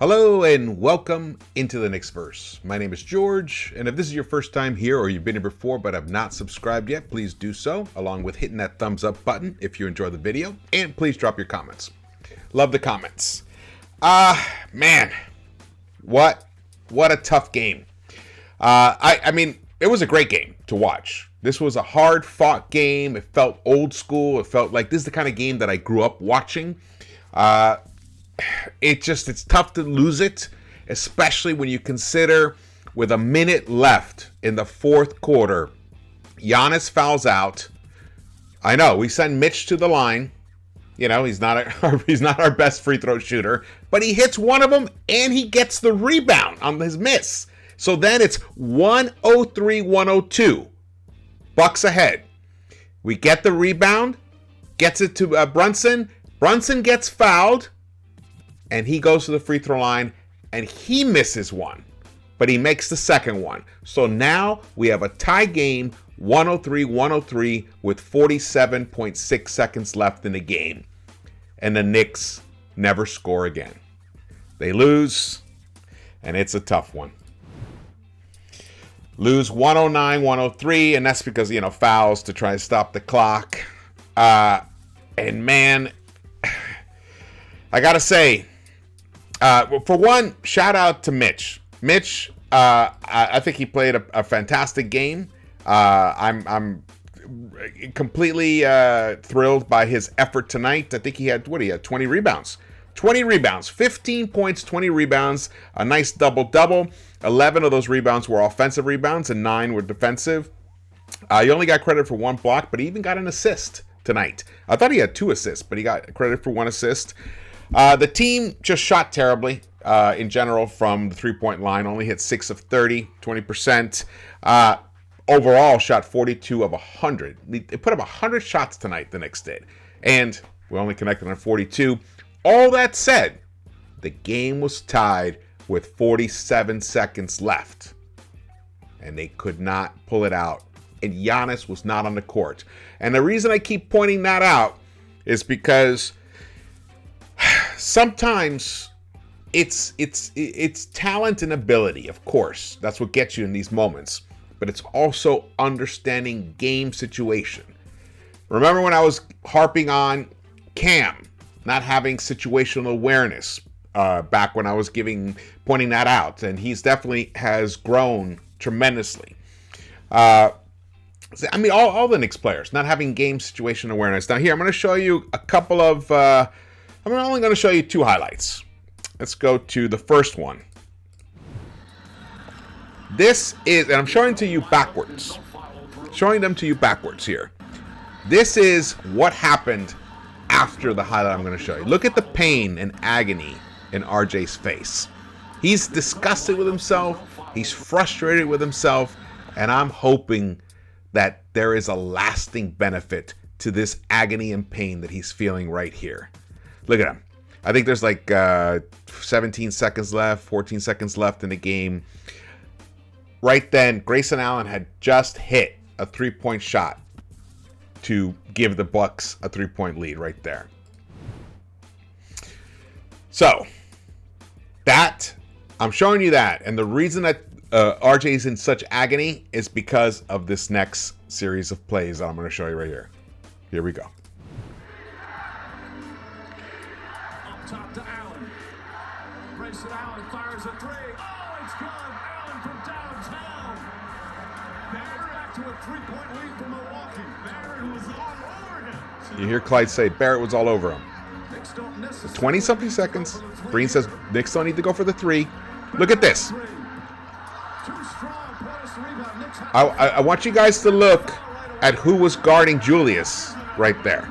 Hello and welcome into the Knicks-Verse. My name is George, and if this is your first time here or you've been here before but have not subscribed yet, please do so, along with hitting that thumbs up button if you enjoy the video, and please drop your comments. Love the comments. Man, what a tough game. I mean, it was a great game to watch. This was a hard-fought game. It felt old school. It felt like this is the kind of game that I grew up watching. It's tough to lose it, especially when you consider with a minute left in the fourth quarter, Giannis fouls out. I know we send Mitch to the line. You know, he's not our best free throw shooter, but he hits one of them and he gets the rebound on his miss. So then it's 103-102. Bucks ahead. We get the rebound, gets it to Brunson. Brunson gets fouled. And he goes to the free throw line, and he misses one. But he makes the second one. So now we have a tie game, 103-103, with 47.6 seconds left in the game. And the Knicks never score again. They lose, and it's a tough one. Lose 109-103, and that's because, fouls to try to stop the clock. And man, I got to say, for one, shout out to Mitch. Mitch, I think he played a fantastic game. I'm completely thrilled by his effort tonight. I think he had 20 rebounds. 20 rebounds, 15 points, 20 rebounds, a nice double-double. 11 of those rebounds were offensive rebounds and 9 were defensive. He only got credit for one block, but he even got an assist tonight. I thought he had 2 assists, but he got credit for 1 assist. The team just shot terribly in general from the three-point line. Only hit 6 of 30, 20%. Overall, shot 42 of 100. They put up 100 shots tonight, the Knicks did. And we only connected on 42. All that said, the game was tied with 47 seconds left. And they could not pull it out. And Giannis was not on the court. And the reason I keep pointing that out is because sometimes it's talent and ability, of course. That's what gets you in these moments. But it's also understanding game situation. Remember when I was harping on Cam not having situational awareness back when I was pointing that out, and he's definitely has grown tremendously. I mean, all the Knicks players not having game situation awareness. Now here, I'm going to show you a couple of. I'm only going to show you 2 highlights. Let's go to the first one. This is, and I'm showing to you backwards. Showing them to you backwards here. This is what happened after the highlight I'm going to show you. Look at the pain and agony in RJ's face. He's disgusted with himself. He's frustrated with himself. And I'm hoping that there is a lasting benefit to this agony and pain that he's feeling right here. Look at him. I think there's like 17 seconds left, 14 seconds left in the game. Right then, Grayson Allen had just hit a 3-point shot to give the Bucks a 3-point lead right there. So, I'm showing you that. And the reason that RJ is in such agony is because of this next series of plays that I'm going to show you right here. Here we go. Top to Allen. Grayson Allen fires a 3. Oh, it's good. Allen from downtown. Barrett back to a 3-point lead for Milwaukee. Barrett was all over him. You hear Clyde say Barrett was all over him. 20-something seconds. Breen says Knicks don't need to go for the 3. Look at this. I want you guys to look at who was guarding Julius right there.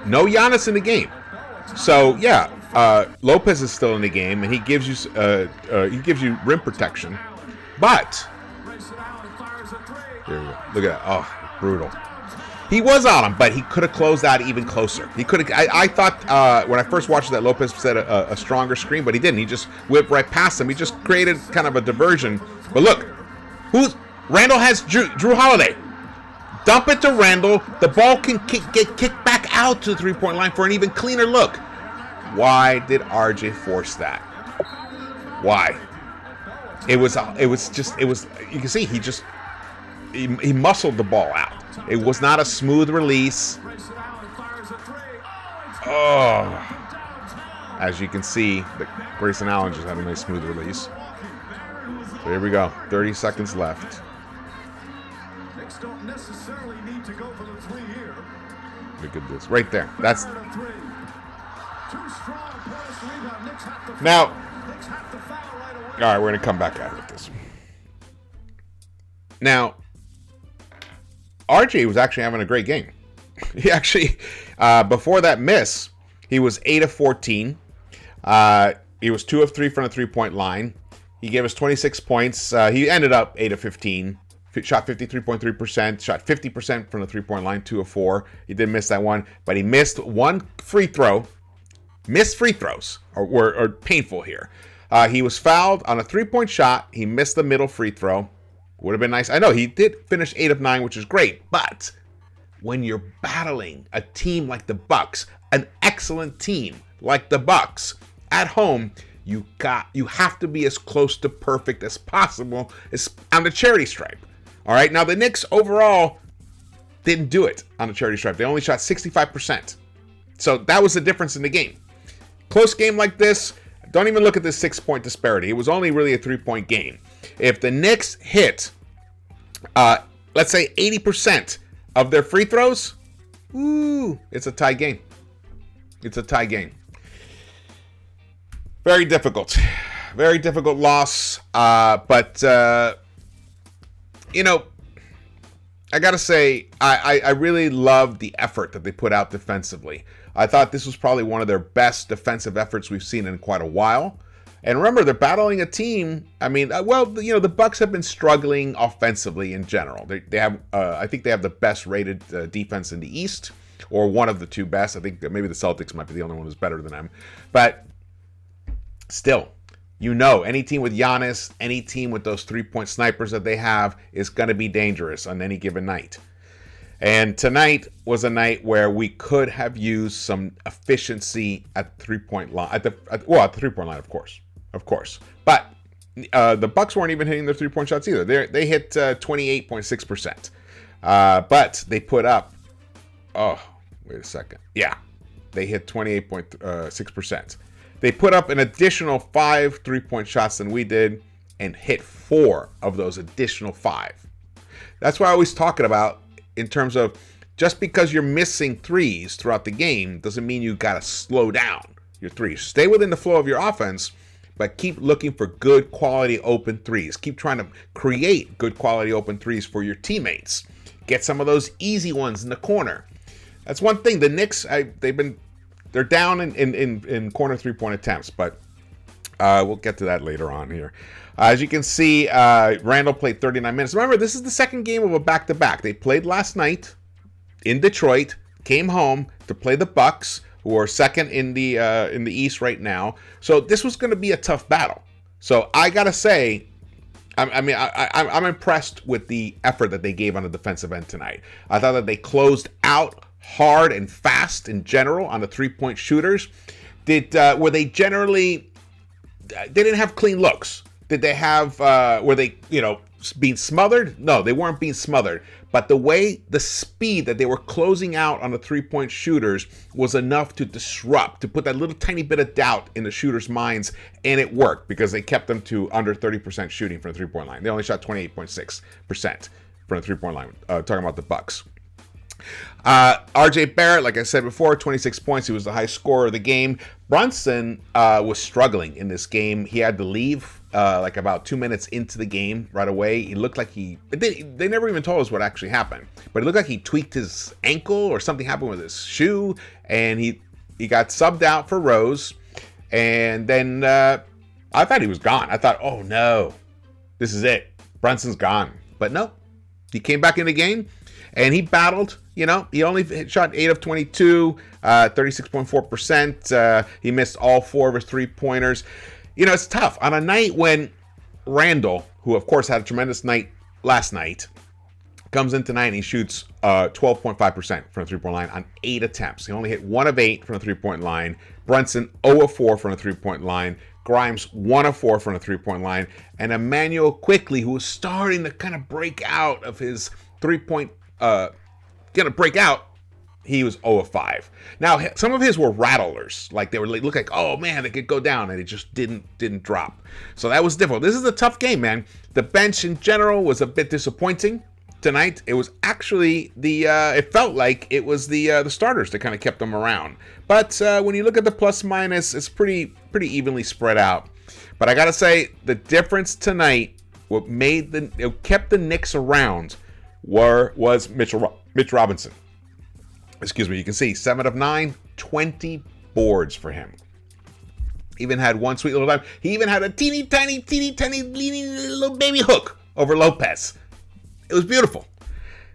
No Giannis in the game. So yeah, Lopez is still in the game, and he gives you rim protection. But here we go. Look at that. Oh, brutal. He was on him, but he could have closed out even closer. He could have. I thought when I first watched that, Lopez set a stronger screen, but he didn't. He just whipped right past him. He just created kind of a diversion. But look, Randall has Drew Holiday. Dump it to Randall. The ball can get kicked back out to the three-point line for an even cleaner look. Why did RJ force that? Why? It was you can see he muscled the ball out. It was not a smooth release. Oh. As you can see, Grayson Allen just had a nice smooth release. So here we go. 30 seconds left. Knicks don't necessarily need to go for the three here. Look at this. Right there. That's... Too strong post rebound. Knicks have to Now... Knicks have to foul right away. All right, we're going to come back at it with this. Now, RJ was actually having a great game. He actually, before that miss, he was 8 of 14. He was 2 of 3 from the three-point line. He gave us 26 points. He ended up 8 of 15. Shot 53.3%. Shot 50% from the three-point line, 2 of 4. He did miss that one, but he missed one free throw. Missed free throws are painful here. He was fouled on a three-point shot. He missed the middle free throw. Would have been nice. I know he did finish 8 of 9, which is great, but when you're battling a team like the Bucks, an excellent team like the Bucks at home, you have to be as close to perfect as possible on the charity stripe. All right, now the Knicks overall didn't do it on the charity stripe. They only shot 65%. So that was the difference in the game. Close game like this, don't even look at this 6-point disparity. It was only really a 3-point game. If the Knicks hit, let's say 80% of their free throws, it's a tie game. It's a tie game. Very difficult. Very difficult loss. But I got to say, I really loved the effort that they put out defensively. I thought this was probably one of their best defensive efforts we've seen in quite a while. And remember, they're battling a team. I mean, the Bucks have been struggling offensively in general. They have, I think they have the best rated defense in the East, or one of the two best. I think that maybe the Celtics might be the only one who's better than them. But still, any team with Giannis, any team with those 3-point snipers that they have is going to be dangerous on any given night. And tonight was a night where we could have used some efficiency at the 3-point line. At the 3-point line, of course. But the Bucks weren't even hitting their 3-point shots either. They hit 28.6%. But they put up. Oh, wait a second. Yeah, they hit 28.6%. They put up an additional 5 3-point shots than we did, and hit 4 of those additional 5. That's what I always talking about. In terms of, just because you're missing threes throughout the game doesn't mean you got to slow down your threes. Stay within the flow of your offense, but keep looking for good quality open threes. Keep trying to create good quality open threes for your teammates. Get some of those easy ones in the corner. That's one thing. The Knicks, they're down in corner 3-point attempts, but we'll get to that later on here. As you can see, Randall played 39 minutes. Remember, this is the second game of a back-to-back. They played last night in Detroit, came home to play the Bucks, who are second in the East right now. So this was going to be a tough battle. So I gotta say, I'm impressed with the effort that they gave on the defensive end tonight. I thought that they closed out hard and fast in general on the 3-point shooters. Were they generally? They didn't have clean looks. Did they have, were they, being smothered? No, they weren't being smothered. But the speed that they were closing out on the 3-point shooters was enough to disrupt, to put that little tiny bit of doubt in the shooters' minds. And it worked because they kept them to under 30% shooting from the 3-point line. They only shot 28.6% from the 3-point line, talking about the Bucks. RJ Barrett, like I said before, 26 points. He was the high scorer of the game. Brunson was struggling in this game. He had to leave like about 2 minutes into the game right away. He looked like they never even told us what actually happened, but it looked like he tweaked his ankle or something happened with his shoe, and he got subbed out for Rose. And then I thought he was gone. I thought, oh no, this is it. Brunson's gone. But no, he came back in the game and he battled. He only shot 8 of 22, 36.4%. He missed all 4 of his 3-pointers. It's tough on a night when Randall, who of course had a tremendous night last night, Comes in tonight and he shoots 12.5% from the three-point line on 8 attempts. He only hit 1 of 8 from the three-point line. Brunson 0 of 4 from the three-point line. Grimes 1 of 4 from the three-point line. And Emmanuel Quickly, who was starting to kind of break out of his three-point, he was 0 of 5. Now, some of his were rattlers. Like they look like, oh man, they could go down, and it just didn't drop. So that was difficult. This is a tough game, man. The bench in general was a bit disappointing tonight. It was actually it felt like it was the starters that kind of kept them around. But when you look at the plus minus, it's pretty evenly spread out. But I gotta say, the difference tonight, what kept the Knicks around, was Mitch Robinson. Excuse me. You can see 7 of 9, 20 boards for him. Even had one sweet little time. He even had a teeny tiny little baby hook over Lopez. It was beautiful.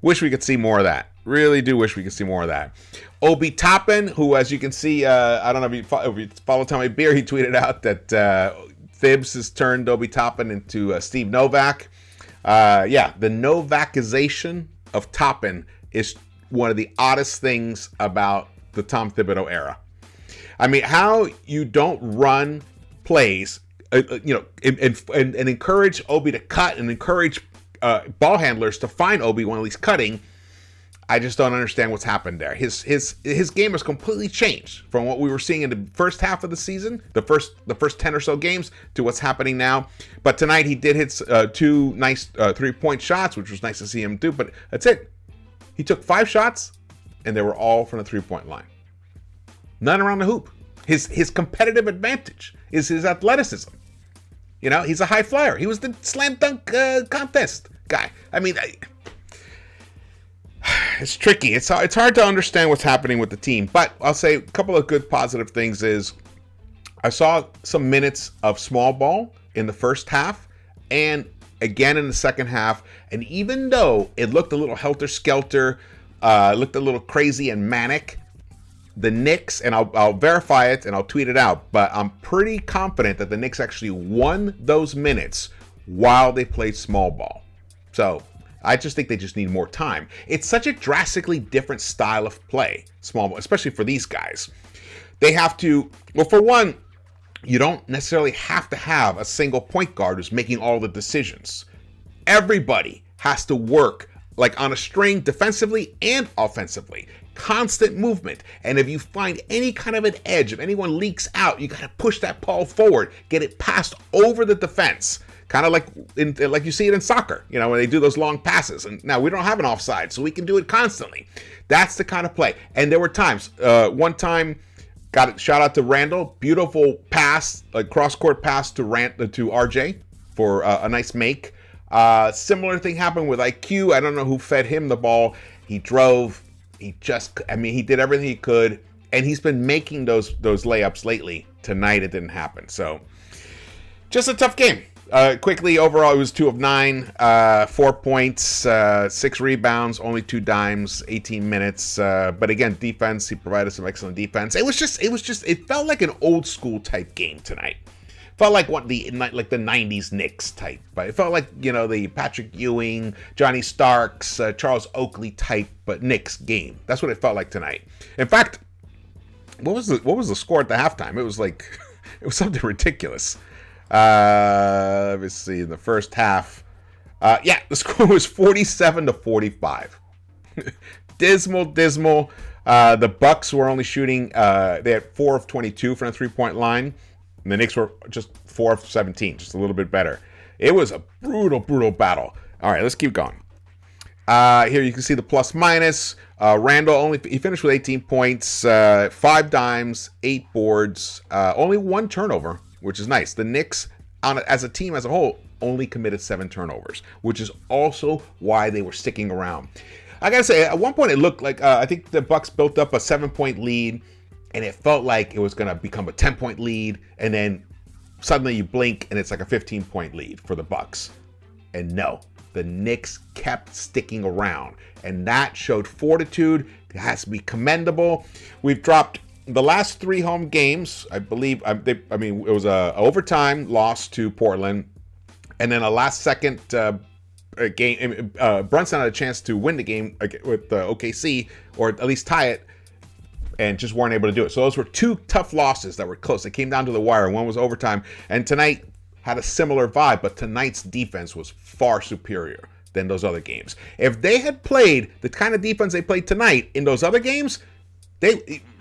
Wish we could see more of that. Really do wish we could see more of that. Obi Toppin, who, as you can see, I don't know if you follow Tommy Beer, he tweeted out that Thibs has turned Obi Toppin into Steve Novak. The Novakization of Toppin is one of the oddest things about the Tom Thibodeau era. I mean, how you don't run plays, and encourage Obi to cut and encourage ball handlers to find Obi when he's cutting. I just don't understand what's happened there. His game has completely changed from what we were seeing in the first half of the season, the first 10 or so games, to what's happening now. But tonight he did hit 2 nice 3-point shots, which was nice to see him do. But that's it. He took 5 shots, and they were all from the 3-point line. None around the hoop. His competitive advantage is his athleticism. He's a high flyer. He was the slam dunk contest guy. I mean, it's tricky. It's hard to understand what's happening with the team. But I'll say a couple of good positive things is I saw some minutes of small ball in the first half and again in the second half. And even though it looked a little helter-skelter, looked a little crazy and manic, the Knicks, and I'll verify it and I'll tweet it out, but I'm pretty confident that the Knicks actually won those minutes while they played small ball. So I just think they just need more time. It's such a drastically different style of play, small ball, especially for these guys. They have to, well, for one, you don't necessarily have to have a single point guard who's making all the decisions. Everybody has to work like on a string defensively and offensively. Constant movement. And if you find any kind of an edge, if anyone leaks out, you got to push that ball forward, get it passed over the defense. Kind of like you see it in soccer, when they do those long passes. And now we don't have an offside, so we can do it constantly. That's the kind of play. And there were times, one time, shout out to Randall, beautiful pass, like cross-court pass to RJ for a nice make. Similar thing happened with IQ. I don't know who fed him the ball. He drove. He did everything he could, and he's been making those layups lately. Tonight it didn't happen. So just a tough game. Quickly, overall, it was 2 of 9, 4 points, 6 rebounds, only 2 dimes, 18 minutes. But again, defense, he provided some excellent defense. It felt like an old school type game tonight. Felt like the 90s Knicks type. But it felt like, the Patrick Ewing, Johnny Starks, Charles Oakley type, but Knicks game. That's what it felt like tonight. In fact, what was the score at the halftime? It was it was something ridiculous. Let me see. In the first half, the score was 47-45. Dismal. The Bucks were only shooting. They had 4 of 22 from the 3-point line. And the Knicks were just 4 of 17, just a little bit better. It was a brutal battle. All right, let's keep going. Here you can see the plus minus. Randall he finished with 18 points, 5 dimes, 8 boards, only 1 turnover, which is nice. The Knicks, as a team as a whole, only committed 7 turnovers, which is also why they were sticking around. I gotta say, at one point it looked like I think the Bucks built up a 7-point lead, and it felt like it was gonna become a 10-point lead, and then suddenly you blink and it's like a 15-point lead for the Bucks. And no, the Knicks kept sticking around, and that showed fortitude. It has to be commendable. We've dropped the last 3 home games, I believe. It was a overtime loss to Portland, and then a last-second game. Brunson had a chance to win the game with OKC, or at least tie it, and just weren't able to do it. So those were two tough losses that were close. It came down to the wire. One was overtime, and tonight had a similar vibe, but tonight's defense was far superior than those other games. If they had played the kind of defense they played tonight in those other games,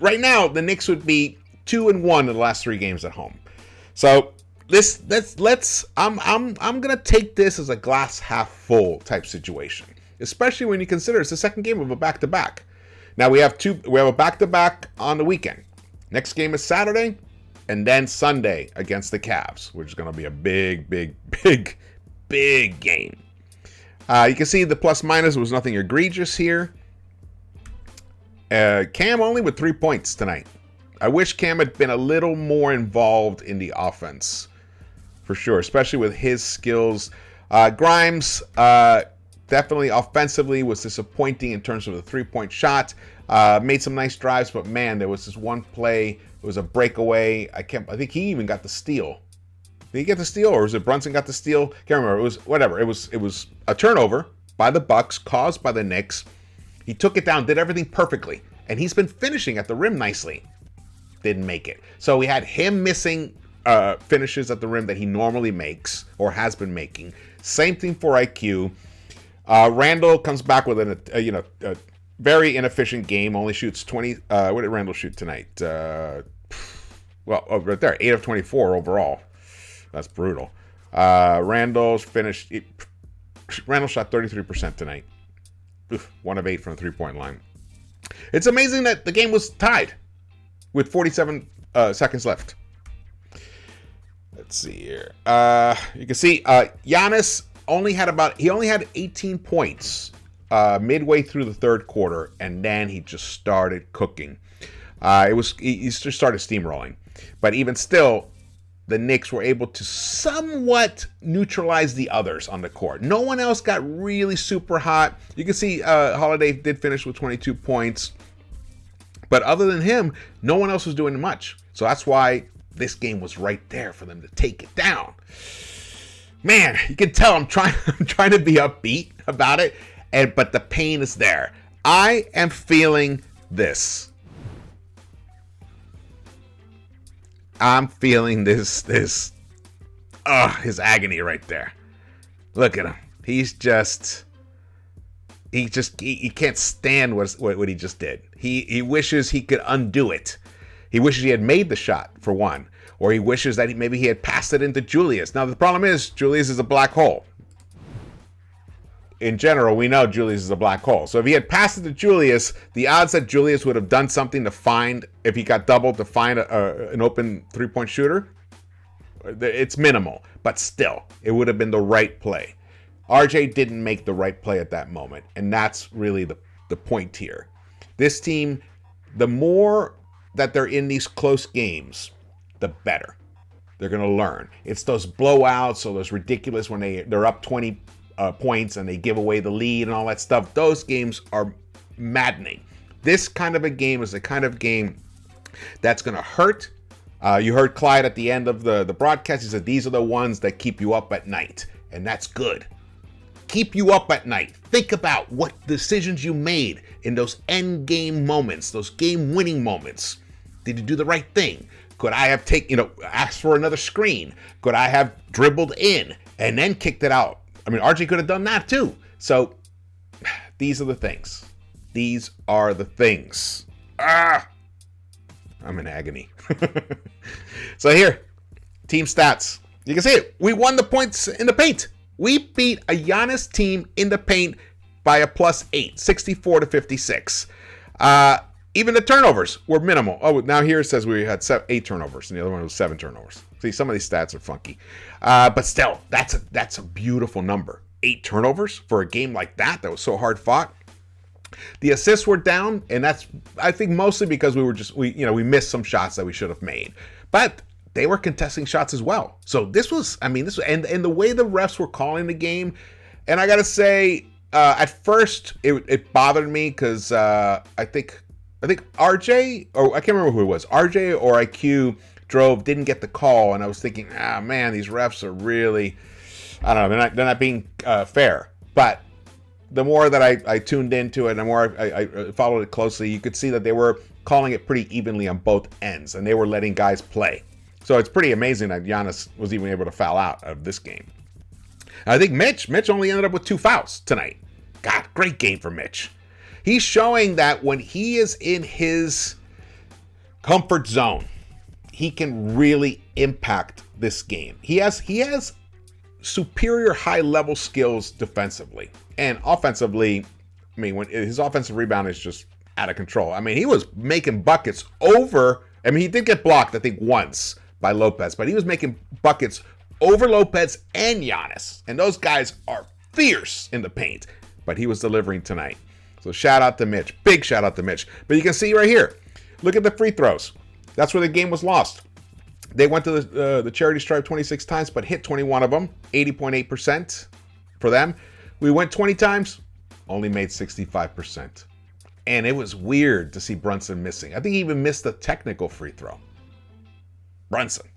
right now the Knicks would be 2-1 in the last 3 games at home. So I'm gonna take this as a glass half full type situation, especially when you consider it's the second game of a back-to-back. Now we have a back-to-back on the weekend. Next game is Saturday, and then Sunday against the Cavs, which is going to be a big game. You can see the plus-minus was nothing egregious here. Cam only with 3 points tonight. I wish Cam had been a little more involved in the offense, for sure, especially with his skills. Grimes, definitely offensively was disappointing in terms of the 3-point shot. Made some nice drives, but man, there was this one play. It was a breakaway. I think he even got the steal. Did he get the steal, or was it Brunson got the steal? Can't remember. It was whatever. It was a turnover by the Bucks caused by the Knicks. He took it down, did everything perfectly, and he's been finishing at the rim nicely. Didn't make it. So we had him missing finishes at the rim that he normally makes or has been making. Same thing for IQ. Randall comes back with a very inefficient game. Only shoots 20. What did Randall shoot tonight? Right there, 8 of 24 overall. That's brutal. Randall shot 33% tonight. 1 of 8 from the 3-point line. It's amazing that the game was tied with 47 seconds left. Let's see here. You can see Giannis only had 18 points midway through the third quarter, and then he just started cooking. He just started steamrolling. But even still, the Knicks were able to somewhat neutralize the others on the court. No one else got really super hot. You can see Holiday did finish with 22 points. But other than him, no one else was doing much. So that's why this game was right there for them to take it down. Man, you can tell I'm trying to be upbeat about it, but the pain is there. I am feeling this. I'm feeling this his agony right there. Look at him. He can't stand what he just did. He wishes he could undo it. He wishes he had made the shot, for one. Or he wishes that maybe he had passed it into Julius. Now, the problem is, Julius is a black hole. In general, we know Julius is a black hole. So if he had passed it to Julius, the odds that Julius would have done something to find, if he got doubled, to find an open 3-point shooter, it's minimal. But still, it would have been the right play. RJ didn't make the right play at that moment. And that's really the point here. This team, the more that they're in these close games, the better. They're going to learn. It's those blowouts or those ridiculous when they're up 20 points and they give away the lead and all that stuff. Those games are maddening. This kind of a game is the kind of game that's going to hurt. You heard Clyde at the end of the broadcast. He said these are the ones that keep you up at night. And that's good. Keep you up at night. Think about what decisions you made in those end game moments, those game winning moments. Did you do the right thing? Could I have asked for another screen? Could I have dribbled in and then kicked it out? I mean, RJ could have done that too. So these are the things. These are the things. I'm in agony. So here, team stats. You can see it. We won the points in the paint. We beat a Giannis team in the paint by a +8, 64-56. Even the turnovers were minimal. Oh, now here it says we had 8 turnovers, and the other one was 7 turnovers. See, some of these stats are funky. But still, that's a beautiful number. 8 turnovers for a game like that was so hard fought. The assists were down, and that's, I think, mostly because we missed some shots that we should have made. But they were contesting shots as well. So and the way the refs were calling the game, and I gotta say, at first it bothered me because I think RJ, or I can't remember who it was, RJ or IQ didn't get the call, and I was thinking, man, these refs are really, I don't know, they're not being fair. But the more that I tuned into it, the more I followed it closely, you could see that they were calling it pretty evenly on both ends, and they were letting guys play. So it's pretty amazing that Giannis was even able to foul out of this game. I think Mitch only ended up with 2 fouls tonight. God, great game for Mitch. He's showing that when he is in his comfort zone, he can really impact this game. He has superior high-level skills defensively. And offensively, I mean, when his offensive rebound is just out of control. I mean, he was making buckets over. I mean, he did get blocked, I think, once by Lopez, but he was making buckets over Lopez and Giannis. And those guys are fierce in the paint. But he was delivering tonight. So shout out to Mitch. Big shout out to Mitch. But you can see right here. Look at the free throws. That's where the game was lost. They went to the charity stripe 26 times, but hit 21 of them. 80.8% for them. We went 20 times, only made 65%. And it was weird to see Brunson missing. I think he even missed a technical free throw. Brunson.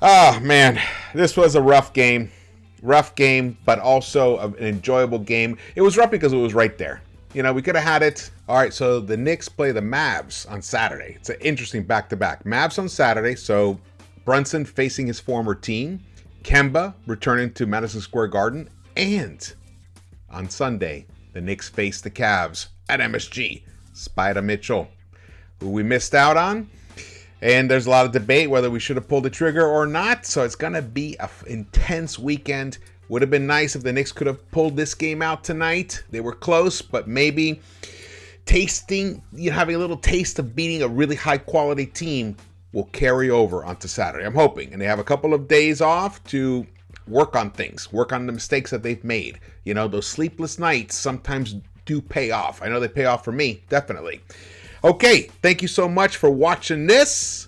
Oh, man. This was a rough game. Rough game, but also an enjoyable game. It was rough because it was right there. You know, we could have had it. All right, so the Knicks play the Mavs on Saturday. It's an interesting back-to-back. Mavs on Saturday, so Brunson facing his former team. Kemba returning to Madison Square Garden. And on Sunday, the Knicks face the Cavs at MSG. Spider Mitchell, who we missed out on. And there's a lot of debate whether we should have pulled the trigger or not. So it's going to be an intense weekend. Would have been nice if the Knicks could have pulled this game out tonight. They were close, but maybe having a little taste of beating a really high-quality team will carry over onto Saturday. I'm hoping. And they have a couple of days off to work on things, work on the mistakes that they've made. You know, those sleepless nights sometimes do pay off. I know they pay off for me, definitely. Okay, thank you so much for watching this.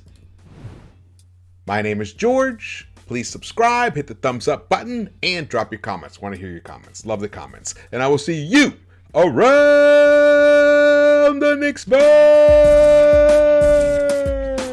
My name is George. Please subscribe, hit the thumbs up button, and drop your comments. Want to hear your comments. Love the comments. And I will see you around the Knicks-Verse.